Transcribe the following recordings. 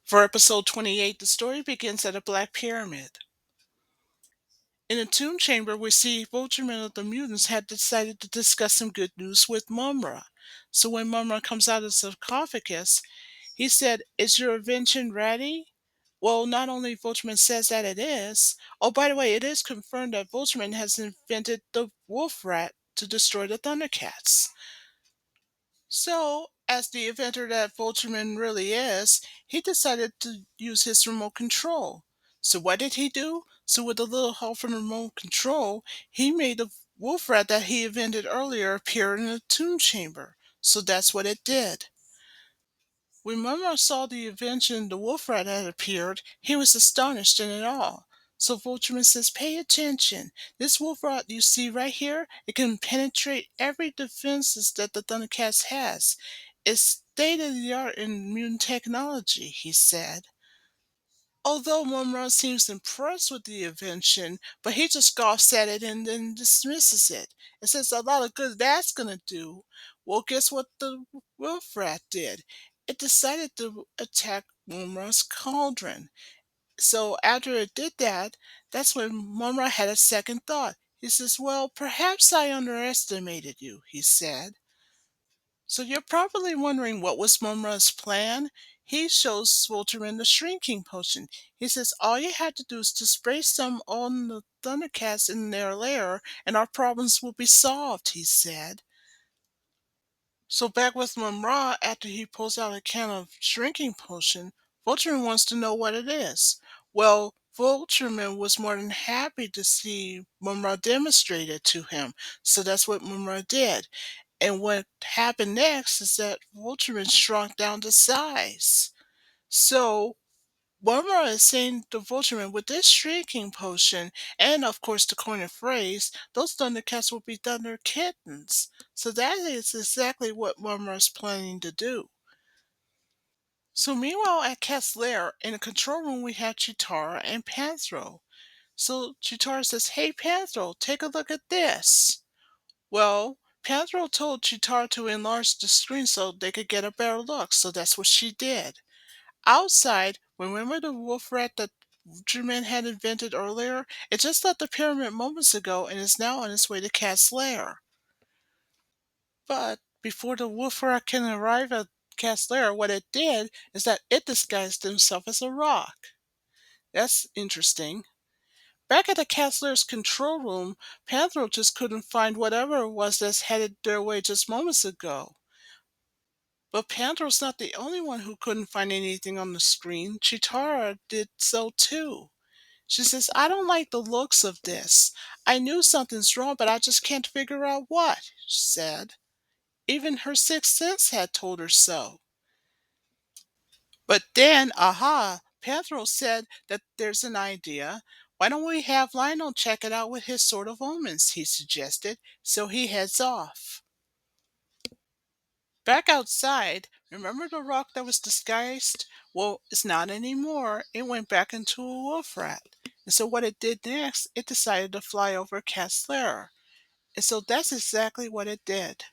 For episode 28, the story begins at a black pyramid. In a tomb chamber, we see Vultureman of the Mutants had decided to discuss some good news with Mumra. So when Mumra comes out of the sarcophagus, he said, "Is your invention ready?" Well, not only Vultureman says that it is, oh, by the way, it is confirmed that Vultureman has invented the Wolfrat to destroy the Thundercats. So, as the inventor that Vultureman really is, he decided to use his remote control. So what did he do? So with a little help from remote control, he made the wolf rat that he invented earlier appear in the tomb chamber. So that's what it did. When Mumra saw the invention the wolf rat had appeared, he was astonished and in awe. So Vultureman says, "Pay attention. This wolf rat you see right here, it can penetrate every defenses that the Thundercats has. It's state of the art in mutant technology," he said. Although Mumra seems impressed with the invention, but he just scoffs at it and then dismisses it. It says a lot of good that's gonna do. Well, guess what the Wolfrat did? It decided to attack Mumra's cauldron. So after it did that, that's when Mumra had a second thought. He says, "Well, perhaps I underestimated you," he said. So you're probably wondering what was Mumra's plan? He shows Vultureman the shrinking potion. He says all you have to do is to spray some on the Thundercats in their lair and our problems will be solved, he said. So back with Mumra, after he pulls out a can of shrinking potion, Vultureman wants to know what it is. Well, Vultureman was more than happy to see Mumra demonstrate it to him. So that's what Mumra did. And what happened next is that Vultureman shrunk down to size. So Wormra is saying to Vultureman, with this shrinking potion, and of course the coin of phrase, those Thundercats will be Thunder Kittens. So that is exactly what Wormra is planning to do. So meanwhile at Cat's lair, in the control room we have Chitara and Panthro. So Chitara says, "Hey Panthro, take a look at this." Well, Panthro told Chitara to enlarge the screen so they could get a better look, so that's what she did. Outside, remember the wolf rat that German had invented earlier? It just left the pyramid moments ago and is now on its way to Cat's lair. But before the wolf rat can arrive at Cat's lair, what it did is that it disguised itself as a rock. That's interesting. Back at the Cat's lair's control room, Panthro just couldn't find whatever it was that's headed their way just moments ago. But Panthro's not the only one who couldn't find anything on the screen. Chitara did so too. She says, "I don't like the looks of this. I knew something's wrong, but I just can't figure out what," she said. Even her sixth sense had told her so. But then, aha, Panthro said that there's an idea. "Why don't we have Lionel check it out with his Sword of Omens?" he suggested. So he heads off. Back outside, remember the rock that was disguised? Well, it's not anymore. It went back into a wolf rat. And so what it did next, it decided to fly over Cat's lair. And so that's exactly what it did.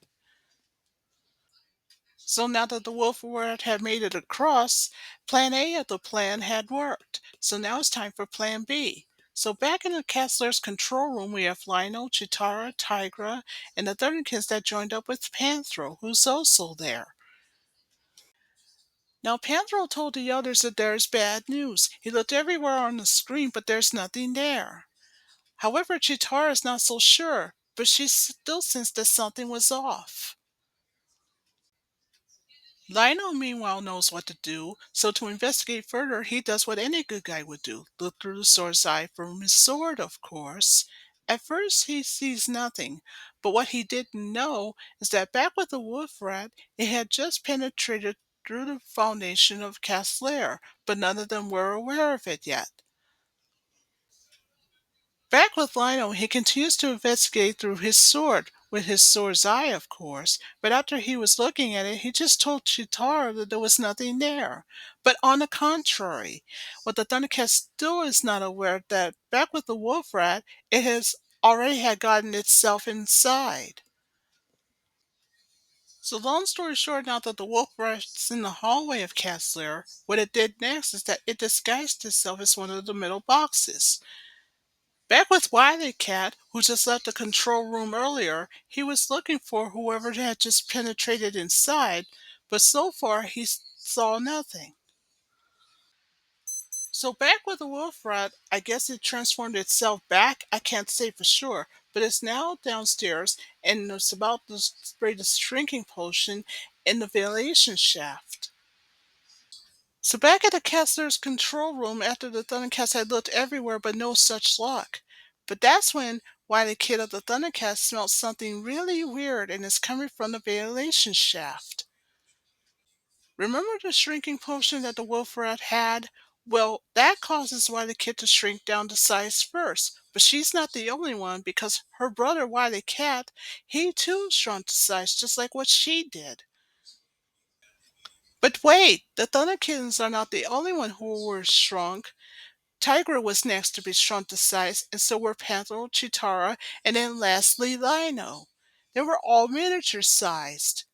So now that the wolf rat had made it across, plan A of the plan had worked. So now it's time for plan B. So back in the Cat's lair's control room, we have Lionel, Chitara, Tigra, and the Thunderkins that joined up with Panthro, who's also there. Now Panthro told the others that there's bad news. He looked everywhere on the screen, but there's nothing there. However, Chitara is not so sure, but she still sensed that something was off. Lionel, meanwhile, knows what to do, so to investigate further, he does what any good guy would do, look through the sword's eye from his sword, of course. At first, he sees nothing, but what he didn't know is that back with the wolf rat, it had just penetrated through the foundation of Cat's lair, but none of them were aware of it yet. Back with Lionel, he continues to investigate through his sword, with his sword's eye, of course, but after he was looking at it, he just told Chitara that there was nothing there. But on the contrary, what the Thundercat still is not aware that back with the wolf rat, it has already had gotten itself inside. So long story short, now that the wolf was in the hallway of Cat's lair, what it did next is that it disguised itself as one of the middle boxes. Back with Wily Cat, who just left the control room earlier, he was looking for whoever had just penetrated inside, but so far saw nothing. So back with the Wolfrat, I guess it transformed itself back. I can't say for sure, but it's now downstairs and it's about to spray the shrinking potion in the ventilation shaft. So back at the Kessler's control room, after the Thundercats had looked everywhere but no such luck. But that's when Wily Kid of the Thundercats smelled something really weird and it's coming from the ventilation shaft. Remember the shrinking potion that the wolf rat had? Well, that causes Wily Kid to shrink down to size first. But she's not the only one because her brother Wily Cat, he too shrunk to size just like what she did. But wait, the Thunder Kittens are not the only one who were shrunk. Tigra was next to be shrunk to size, and so were Panther, Chitara, and then lastly Lino. They were all miniature sized.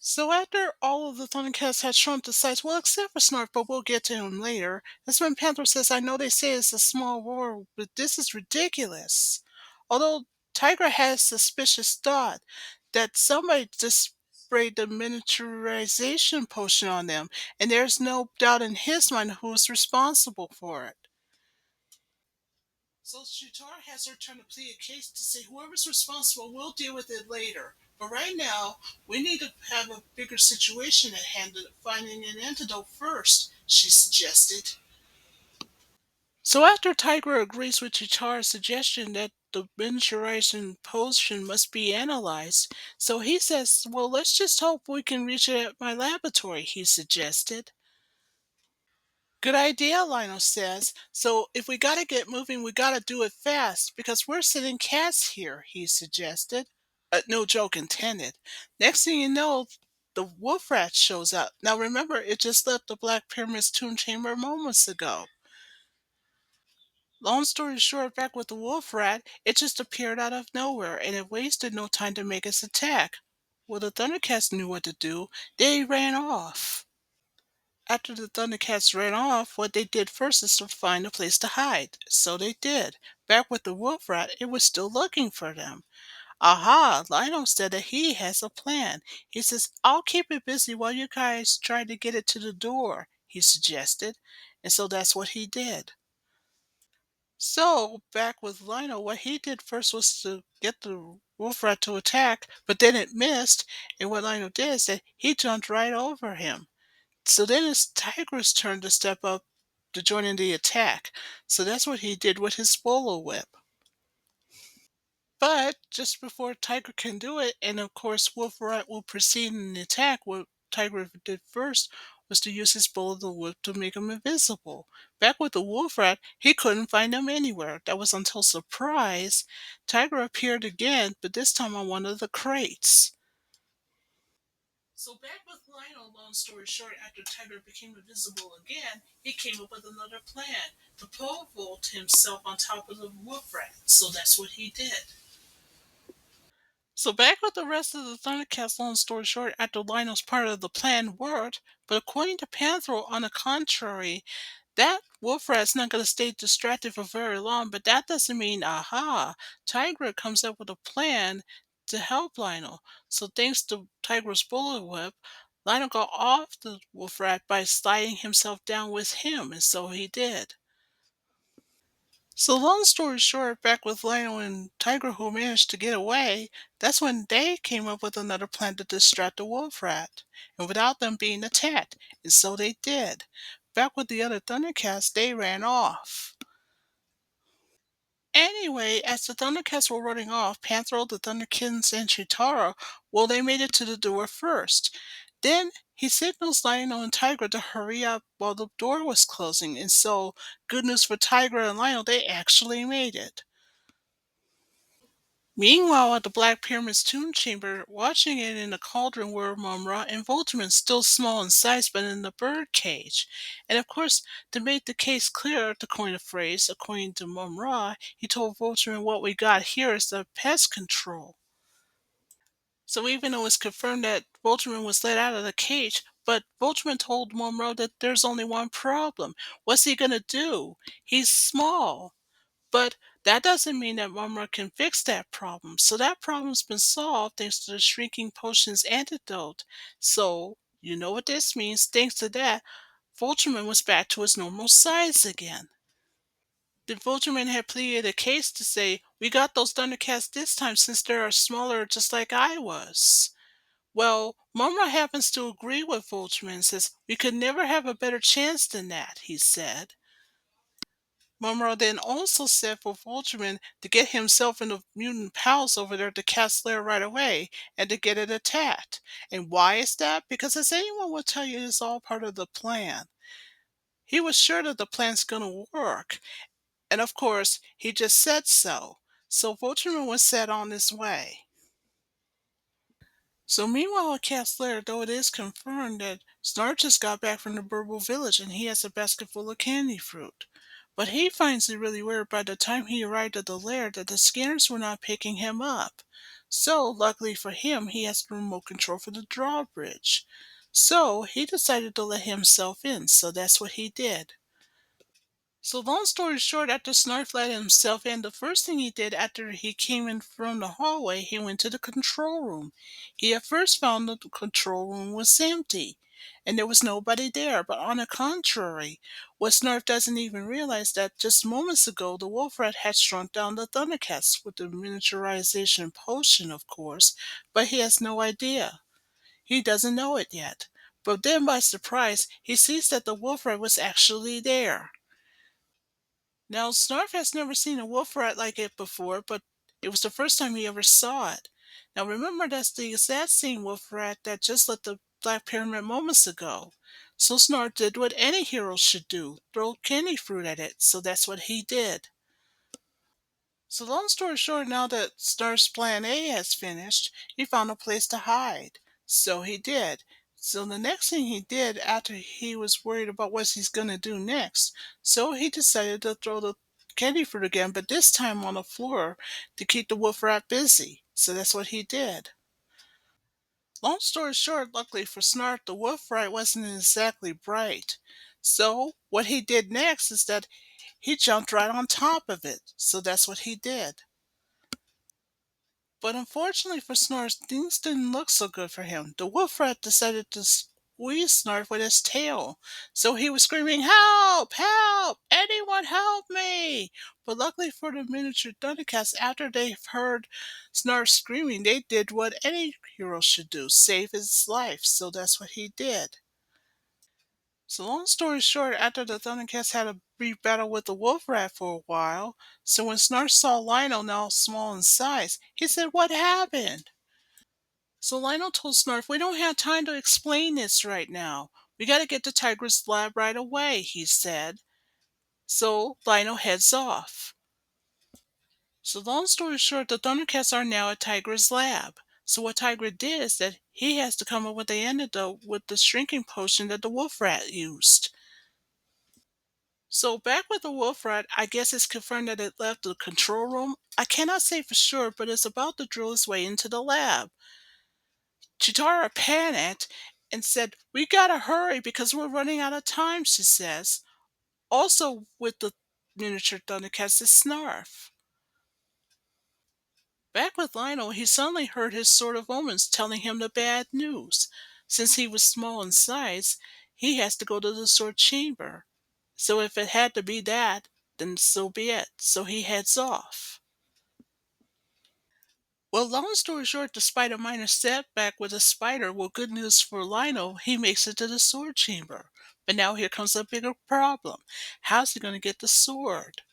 So after all of the Thundercats had shrunk to size, well, except for Snarf, but we'll get to him later, that's when Panther says, I know they say it's a small world, but this is ridiculous. Although Tigra has suspicious thought that somebody just sprayed the miniaturization potion on them, and there's no doubt in his mind who's responsible for it. So Shutar has her turn to plead a case to say whoever's responsible will deal with it later. But right now, we need to have a bigger situation at hand than finding an antidote first, she suggested. So after Tiger agrees with Chitara's suggestion that the miniaturizing potion must be analyzed, so he says, well, let's just hope we can reach it at my laboratory, he suggested. Good idea, Lionel says. So if we gotta get moving, we gotta do it fast because we're sitting cats here, he suggested. No joke intended. Next thing you know, the Wolfrat shows up. Now remember, it just left the Black Pyramid's tomb chamber moments ago. Long story short, back with the Wolfrat, it just appeared out of nowhere and it wasted no time to make its attack. Well, the Thundercats knew what to do. They ran off. After the Thundercats ran off, what they did first is to find a place to hide. So they did. Back with the wolf rat, it was still looking for them. Aha! Lionel said that he has a plan. He says, I'll keep it busy while you guys try to get it to the door, he suggested. And so that's what he did. So, back with Lionel, what he did first was to get the wolf rat to attack, but then it missed. And what Lionel did is that he jumped right over him. So then it's Tiger's turn to step up to join in the attack. So that's what he did with his bolo whip. But just before Tiger can do it, and of course Wolfrat will proceed in the attack, what Tiger did first was to use his bolo whip to make him invisible. Back with the Wolfrat, he couldn't find him anywhere. That was until surprise, Tiger appeared again, but this time on one of the crates. So back with Lionel, long story short, after Tiger became invisible again, he came up with another plan. To pole vault himself on top of the wolf rat. So that's what he did. So back with the rest of the Thundercats, long story short, after Lionel's part of the plan worked, but according to Panthro, on the contrary, that wolf rat's not going to stay distracted for very long, but that doesn't mean, aha, Tigra comes up with a plan to help Lionel. So thanks to Tigra's bullet whip, Lionel got off the wolf rat by sliding himself down with him, and so he did. So long story short, back with Lionel and Tiger who managed to get away, that's when they came up with another plan to distract the wolf rat, and without them being attacked, and so they did. Back with the other Thundercats, they ran off. Anyway, as the Thundercats were running off, Panthro, the Thunderkins, and Chitara, well, they made it to the door first. Then he signals Lionel and Tigra to hurry up while the door was closing, and so, good news for Tigra and Lionel, they actually made it. Meanwhile, at the Black Pyramid's tomb chamber, watching it in the cauldron were Mumra and Vultureman, still small in size but in the bird cage. And of course, to make the case clear, to coin a phrase, according to Mumra, he told Vultureman what we got here is the pest control. So even though it's confirmed that Vultureman was let out of the cage, but Vultureman told Monroe that there's only one problem. What's he gonna do? He's small. But that doesn't mean that Monroe can fix that problem. So that problem's been solved thanks to the shrinking potion's antidote. So, you know what this means? Thanks to that, Vultureman was back to his normal size again. The Vultureman had pleaded a case to say, we got those Thundercats this time since they are smaller just like I was. Well, Mumra happens to agree with Vultureman and says, we could never have a better chance than that, he said. Mumra then also said for Vultureman to get himself in the mutant palace over there to Cat's Lair right away and to get it attacked. And why is that? Because as anyone will tell you, it's all part of the plan. He was sure that the plan's gonna work, and of course, he just said so. So Vultureman was set on his way. So meanwhile at Cat's Lair, though it is confirmed that Snart just got back from the Burble Village and he has a basket full of candy fruit. But he finds it really weird by the time he arrived at the lair that the scanners were not picking him up. So, luckily for him, he has the remote control for the drawbridge. So, he decided to let himself in, so that's what he did. So long story short, after Snarf let himself in, the first thing he did after he came in from the hallway, he went to the control room. He at first found that the control room was empty, and there was nobody there, but on the contrary, what Snarf doesn't even realize that just moments ago the Wolfrat had shrunk down the Thundercats with the miniaturization potion, of course, but he has no idea. He doesn't know it yet. But then by surprise, he sees that the Wolfrat was actually there. Now, Snarf has never seen a wolf rat like it before, but it was the first time he ever saw it. Now, remember, that's the exact same wolf rat that just left the Black Pyramid moments ago. So Snarf did what any hero should do, throw candy fruit at it, so that's what he did. So long story short, now that Snarf's plan A has finished, he found a place to hide. So he did. So the next thing he did after he was worried about what he's gonna do next, so he decided to throw the candy fruit again, but this time on the floor to keep the wolf rat busy. So that's what he did. Long story short, luckily for Snarf, the wolf rat wasn't exactly bright. So what he did next is that he jumped right on top of it. So that's what he did. But unfortunately for Snarf, things didn't look so good for him. The wolf rat decided to squeeze Snarf with his tail. So he was screaming, help! Help! Anyone help me! But luckily for the miniature Thundercats, after they heard Snarf screaming, they did what any hero should do, save his life. So that's what he did. So long story short, after the Thundercats had a brief battle with the wolf rat for a while, so when Snarf saw Lionel now small in size, he said, what happened? So Lionel told Snarf, we don't have time to explain this right now. We gotta get to Tiger's lab right away, he said. So Lionel heads off. So long story short, the Thundercats are now at Tiger's lab. So what Tiger did is that he has to come up with the antidote with the shrinking potion that the wolf rat used. So back with the wolf rat, I guess it's confirmed that it left the control room. I cannot say for sure, but it's about to drill its way into the lab. Chitara panicked and said, we gotta hurry because we're running out of time, she says. Also with the miniature Thundercats is Snarf. Back with Lionel, he suddenly heard his Sword of Omens telling him the bad news. Since he was small in size, he has to go to the sword chamber. So if it had to be that, then so be it. So he heads off. Well, long story short, despite a minor setback with a spider, well, good news for Lionel, he makes it to the sword chamber. But now here comes a bigger problem. How's he going to get the sword?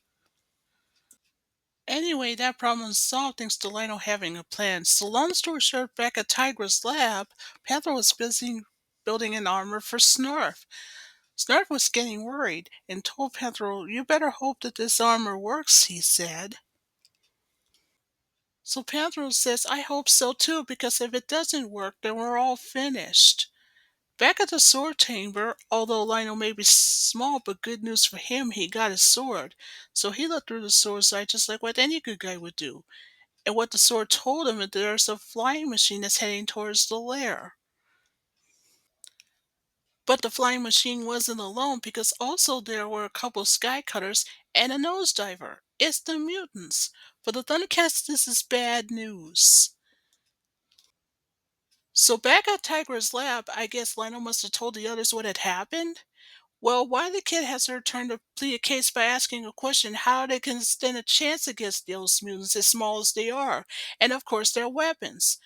Anyway, that problem is solved thanks to Lionel having a plan. So long story short, back at Tiger's lab, Panther was busy building an armor for Snarf. Snarf was getting worried and told Panther, you better hope that this armor works, he said. So Panther says, I hope so too, because if it doesn't work, then we're all finished. Back at the sword chamber, although Lionel may be small, but good news for him, he got his sword. So he looked through the sword sight just like what any good guy would do. And what the sword told him is there's a flying machine that's heading towards the lair. But the flying machine wasn't alone because also there were a couple sky cutters and a nosediver. It's the mutants. For the Thundercats, this is bad news. So back at Tiger's lab, I guess Lionel must have told the others what had happened. Well, why the kid has her turn to plead a case by asking a question how they can stand a chance against those mutants as small as they are, and of course their weapons.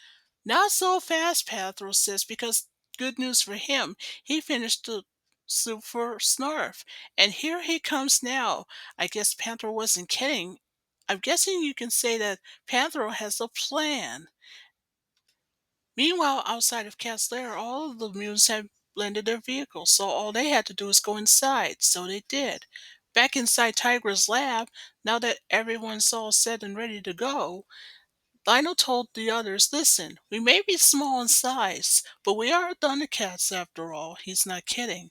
Not so fast, Pathros says, because good news for him, he finished the soup for Snarf, and here he comes now. I guess Panther wasn't kidding. I'm guessing you can say that Panther has a plan. Meanwhile, outside of Cat's Lair, all of the mutants had landed their vehicles, so all they had to do was go inside. So they did. Back inside Tiger's lab, now that everyone's all set and ready to go, Lionel told the others, listen, we may be small in size, but we are Thundercats after all. He's not kidding.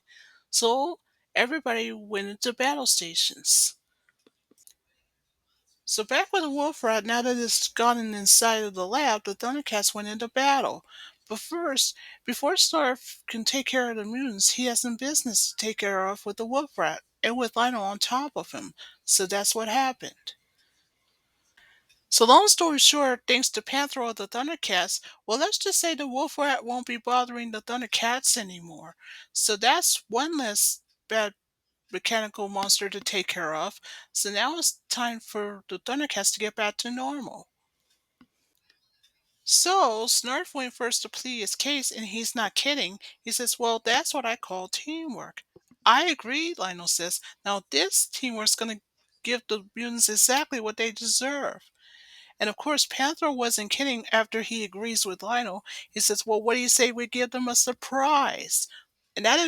So everybody went into battle stations. So back with the Wolfrat, now that it's gotten inside of the lab, the Thundercats went into battle. But first, before Snarf can take care of the mutants, he has some business to take care of with the Wolfrat, and with Lionel on top of him. So that's what happened. So long story short, thanks to Panther of the Thundercats, well, let's just say the Wolfrat won't be bothering the Thundercats anymore. So that's one less bad mechanical monster to take care of. So now it's time for the Thundercats to get back to normal. So Snarf went first to plead his case, and he's not kidding. He says, well, that's what I call teamwork. I agree, Lionel says. Now this teamwork's going to give the mutants exactly what they deserve. And of course, Panther wasn't kidding after he agrees with Lionel. He says, well, what do you say we give them a surprise? And that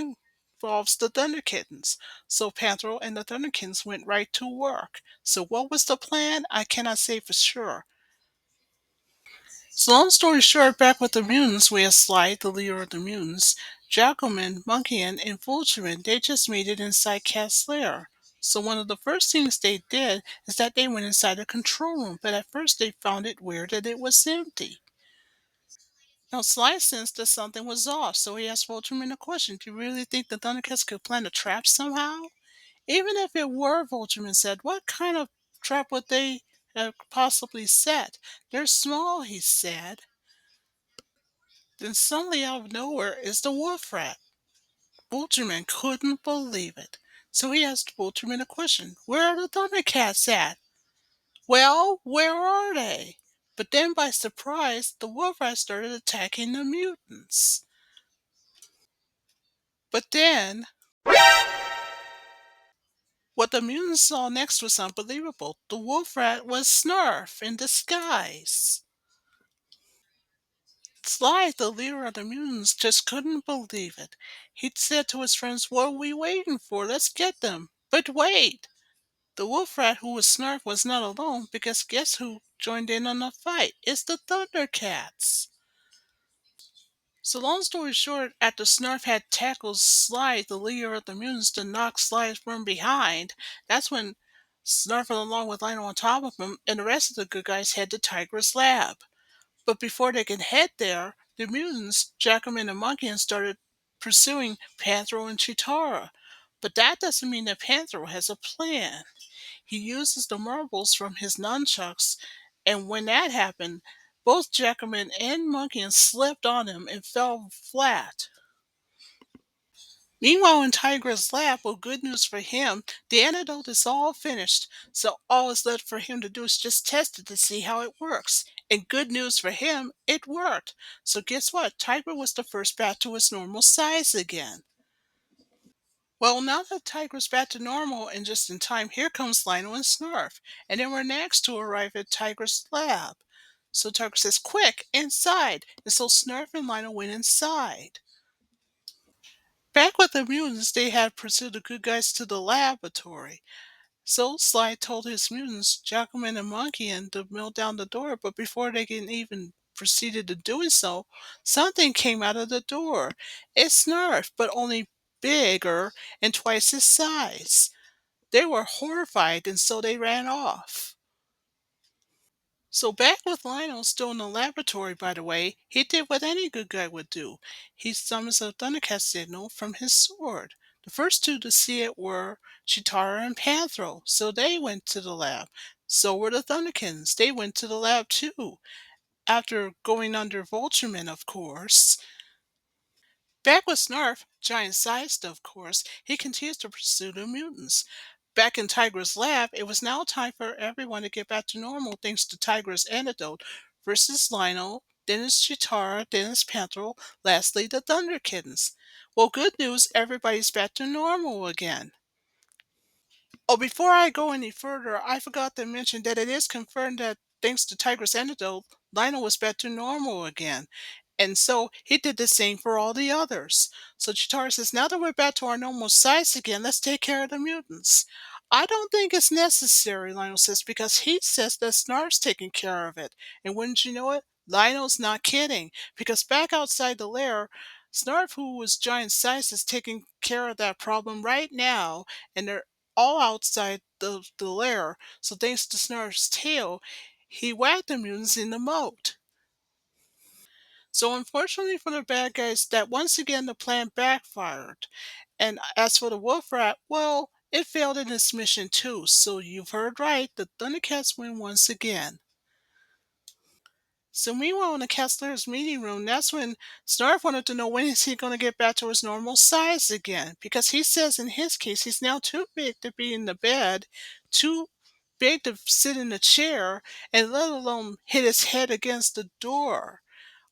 involves the Thunder Kittens. So Panther and the Thunder Kittens went right to work. So what was the plan? I cannot say for sure. So long story short, back with the mutants, we have Slide, the leader of the mutants, Jackalman, Monkeyan, and Vultureman. They just made it inside Cat's lair. So one of the first things they did is that they went inside the control room, but at first they found it weird that it was empty. Now Sly sensed that something was off, so he asked Vultureman a question. Do you really think the Thundercats could plant a trap somehow? Even if it were, Vultureman said, what kind of trap would they have possibly set? They're small, he said. Then suddenly out of nowhere is the Wolfrat. Vultureman couldn't believe it. So he asked Vultureman a question. Where are the Thundercats at? Well, where are they? But then by surprise, the Wolfrat started attacking the mutants. But then, what the mutants saw next was unbelievable. The Wolfrat was Snarf in disguise. Sly, the leader of the mutants, just couldn't believe it. He'd said to his friends, what are we waiting for? Let's get them. But wait! The Wolfrat who was Snarf was not alone, because guess who joined in on the fight? It's the Thundercats. So long story short, after Snarf had tackled Sly, the leader of the mutants, to knock Sly from behind, that's when Snarf, along with Lionel on top of him, and the rest of the good guys head to Tiger's lab. But before they can head there, the mutants, Jackalman and Monkeyan, started pursuing Panthro and Chitara. But that doesn't mean that Panthro has a plan. He uses the marbles from his nunchucks, and when that happened, both Jackalman and Monkeyan slipped on him and fell flat. Meanwhile, in Tiger's lab, well, good news for him, the antidote is all finished, so all is left for him to do is just test it to see how it works. And good news for him, it worked. So guess what? Tiger was the first back to its normal size again. Well, now that Tiger's back to normal and just in time, here comes Lionel and Snarf, and then we're next to arrive at Tiger's lab. So Tiger says, quick, inside! And so Snarf and Lionel went inside. Back with the mutants, they had pursued the good guys to the laboratory. So Sly told his mutants, Jackalman and Monkeyan, to melt down the door, but before they can even proceeded to doing so, something came out of the door. It's Snarf, but only bigger and twice his size. They were horrified, and so they ran off. So back with Lionel still in the laboratory, by the way, he did what any good guy would do. He summons a Thundercat signal from his sword. The first two to see it were Chitara and Panthro, so they went to the lab. So were the Thunderkins. They went to the lab too, after going under Vultureman, of course. Back with Snarf, giant-sized of course, he continues to pursue the mutants. Back in Tiger's lab, it was now time for everyone to get back to normal thanks to Tiger's antidote versus Lionel, then it's Chitara, then it's Panthro, lastly the Thunder Kittens. Well, good news, everybody's back to normal again. Oh, before I go any further, I forgot to mention that it is confirmed that thanks to Tiger's antidote, Lionel was back to normal again. And so he did the same for all the others. So Chitara says, now that we're back to our normal size again, let's take care of the mutants. I don't think it's necessary, Lionel says, because he says that Snarf's taking care of it. And wouldn't you know it? Lionel's not kidding, because back outside the lair, Snarf, who was giant size, is taking care of that problem right now, and they're all outside the lair, so thanks to Snarf's tail, he whacked the mutants in the moat. So unfortunately for the bad guys, that once again the plan backfired. And as for the Wolfrat, well, it failed in its mission too, so you've heard right, the Thundercats win once again. So meanwhile in the Kessler's meeting room, that's when Snarf wanted to know when is he going to get back to his normal size again. Because he says in his case he's now too big to be in the bed, too big to sit in a chair, and let alone hit his head against the door.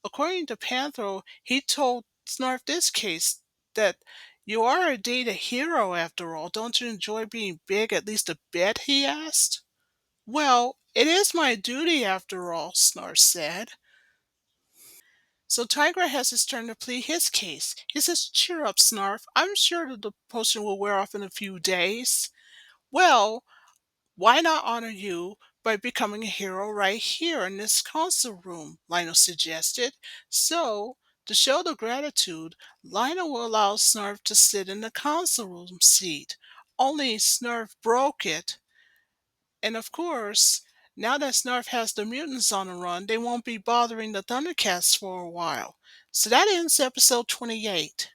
According to Panthro, he told Snarf this case that you are indeed a hero after all. Don't you enjoy being big at least a bit? He asked. Well, it is my duty after all, Snarf said. So Tiger has his turn to plead his case. He says, cheer up, Snarf. I'm sure that the potion will wear off in a few days. Well, why not honor you by becoming a hero right here in this council room? Lionel suggested. So, to show the gratitude, Lionel will allow Snarf to sit in the council room seat. Only Snarf broke it. And of course, now that Snarf has the mutants on the run, they won't be bothering the Thundercats for a while. So that ends episode 28.